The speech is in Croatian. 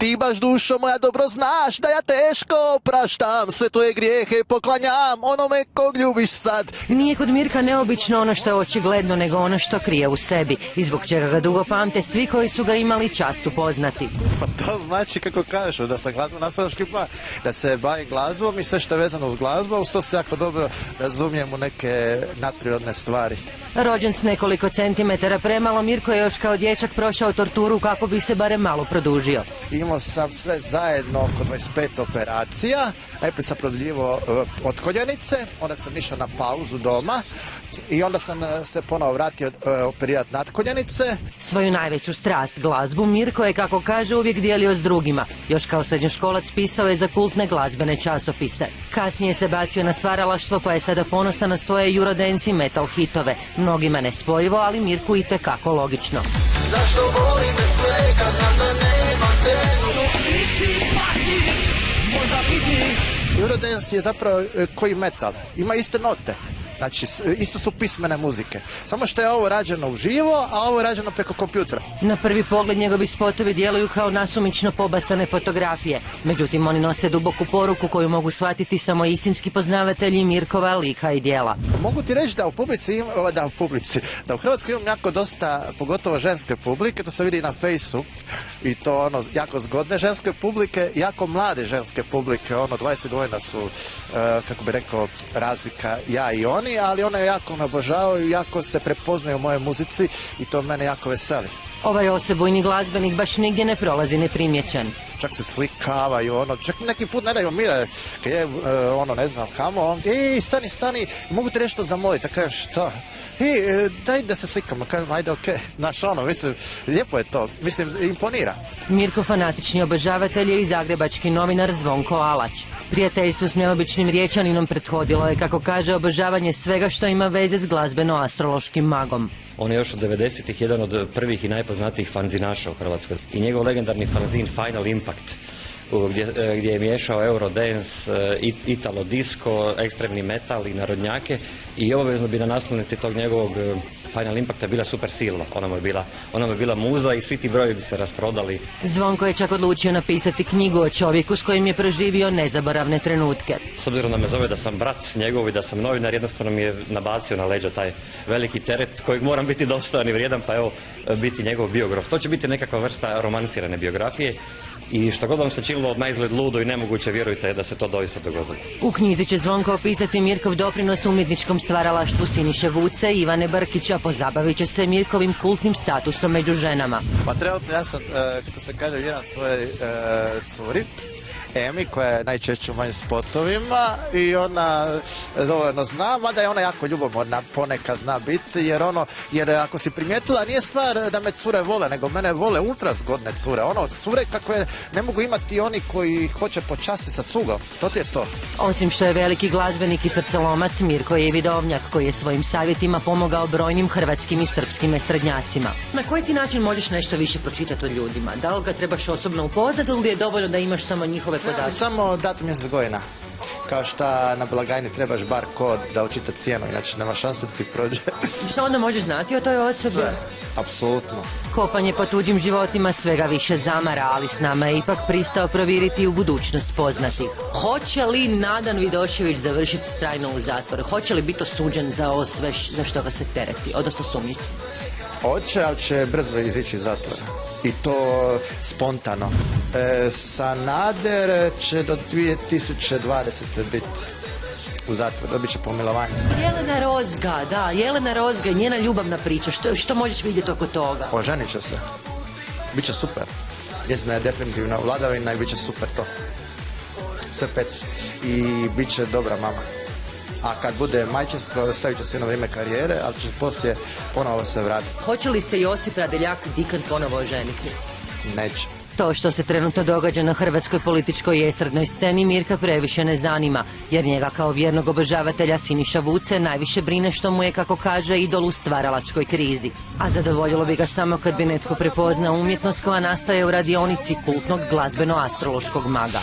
Ti baš dušo moja dobro znaš da ja teško opraštam, sve tvoje grijehe poklanjam onome kog ljubiš sad. Nije kod Mirka neobično ono što je očigledno, nego ono što krije u sebi i zbog čega ga dugo pamte svi koji su ga imali čast upoznati. Pa to znači, kako kažu, da sam glazbeno nastavnički plan, da se bavim glazbom i sve što je vezano uz glazbu, uz to se jako dobro razumijem u neke nadprirodne stvari. Rođen s nekoliko centimetara premalo, Mirko je još kao dječak prošao torturu kako bi se barem malo produžio. Imao sam sve zajedno oko 25 operacija. Najprije sam produljivao otkoljenice, onda sam išao na pauzu doma i onda sam se ponovo vratio operirati natkoljenice. Svoju najveću strast, glazbu, Mirko je, kako kaže, uvijek dijelio s drugima. Još kao srednjoškolac pisao je za kultne glazbene časopise. Kasnije se bacio na stvaralaštvo, pa je sada ponosan na svoje Eurodance i metal hitove. Mnogima nespojivo, ali Mirku itekako logično. Zašto voli me sve kad znam da nema te? Eurodance je zapravo koji metal, ima iste note. Znači, isto su pismene muzike. Samo što je ovo rađeno uživo, a ovo je rađeno preko kompjutera. Na prvi pogled njegovi spotovi djeluju kao nasumično pobacane fotografije. Međutim, oni nose duboku poruku koju mogu shvatiti samo istinski poznavatelji Mirkova lika i djela. Mogu ti reći da u Hrvatskoj imam jako dosta, pogotovo ženske publike, to se vidi i na Fejsu, i to jako zgodne ženske publike, jako mlade ženske publike, 20 godina su, kako bi rekao, razlika ja i oni, ali one jako me obožavaju, jako se prepoznaju u mojoj muzici i to mene jako veseli. Ovaj osebujni glazbenik baš nigdje ne prolazi neprimjećen. Čak se slikavaju, čak neki put ne daju mira, kad je, ne znam kamo, stani, mogu ti nešto zamoliti, a kažem šta? Daj da se slikamo, kažem, ajde, okej, mislim, lijepo je to, mislim, imponira. Mirko fanatični obožavatelj je i zagrebački novinar Zvonko Alać. Prijateljstvo s neobičnim Riječaninom prethodilo je, kako kaže, obožavanje svega što ima veze s glazbeno-astrološkim magom. On je još od 90-ih jedan od prvih i najpoznatijih fanzinaša u Hrvatskoj. I njegov legendarni fanzin Final Impact, gdje je miješao Eurodance, Italo disco, ekstremni metal i narodnjake, i obavezno bi na naslovnici tog njegovog Final Impacta bila Super Silva. Ona mu je bila muza i svi ti brojevi bi se rasprodali. Zvonko je čak odlučio napisati knjigu o čovjeku s kojim je proživio nezaboravne trenutke. S obzirom da me zove da sam brat njegov i da sam novinar, jednostavno mi je nabacio na leđa taj veliki teret kojeg moram biti dostojan i vrijedan, pa evo, biti njegov biograf. To će biti nekakva vrsta romansirane biografije. I što god vam se činilo od naizgled ludo i nemoguće, vjerujte da se to doista dogodilo. U knjizi će Zvonko opisati Mirkov doprinos umjetničkom stvaralaštvu Siniše Vuce i Ivane Brkića, pozabavit će se Mirkovim kultnim statusom među ženama. Pa trenutno ja sam, kako se kaže, vjeran svojoj curi, Emi, koja je najčešće u mojim spotovima, i ona dovoljno zna, mada je ona jako ljubomorna, ponekad zna biti, jer ako si primijetila, nije stvar da me cure vole, nego mene vole ultra zgodne cure, cure kakve ne mogu imati oni koji hoće počasti sa cugom, to ti je to. Osim što je veliki glazbenik i srcelomac, Mirko je i vidovnjak koji je svojim savjetima pomogao brojnim hrvatskim i srpskim estradnjacima. Na koji ti način možeš nešto više pročitati o ljudima? Da li ga trebaš osobno upoznati ili je dovoljno da imaš samo njihove podatke? Samo datum mjesec godina. Kao što na blagajni trebaš bar kod da učita cijenu, inače nema šanse da ti prođe. I što onda možeš znati o toj osobi? Sve, apsolutno. Kopanje po tuđim životima svega više zamara, ali s nama je ipak pristao provjeriti u budućnost poznatih. Hoće li Nadan Vidošević završiti trajno u zatvoru? Hoće li biti osuđen za ovo sve za što ga se tereti, odnosno sumnjiči? Hoće, ali će brzo izići iz zatvora. I to spontano. Sanader će do 2020. biti u zatvoru, dobit će pomilovanje. Jelena Rozga i njena ljubavna priča, što možeš vidjeti oko toga? Oženit će se. Biće super. Njezina je definitivno vladavina i bit će super to. Sve pet. I bit će dobra mama. A kad bude majčinsko, stavit će se jedno vrijeme karijere, ali će poslije ponovo se vratiti. Hoće li se Josip Radeljak Dikan ponovo oženiti? Neće. To što se trenutno događa na hrvatskoj političkoj i estradnoj sceni Mirka previše ne zanima, jer njega kao vjernog obožavatelja Siniša Vuce najviše brine što mu je, kako kaže, idol u stvaralačkoj krizi. A zadovoljilo bi ga samo kad bi netko prepoznao umjetnost koja nastaje u radionici kultnog glazbeno-astrološkog maga.